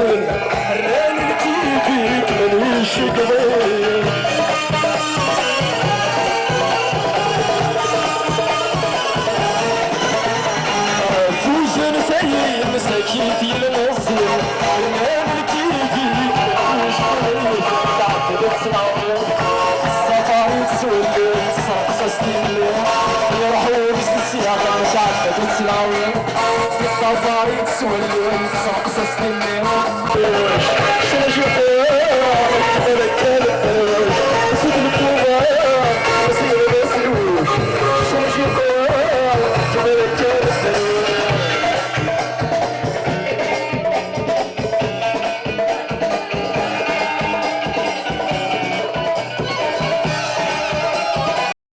الزين حراني لكيكيك مليش قبيل فوزن سيء مساكين في المنزل حراني لكيكيك مليش قبيل تعبت الصناعين السفاري تسولي تسرق سنين يروحوا بالسياقة مشاعر الصناعين السفاري تسولي تسرق سنين شنو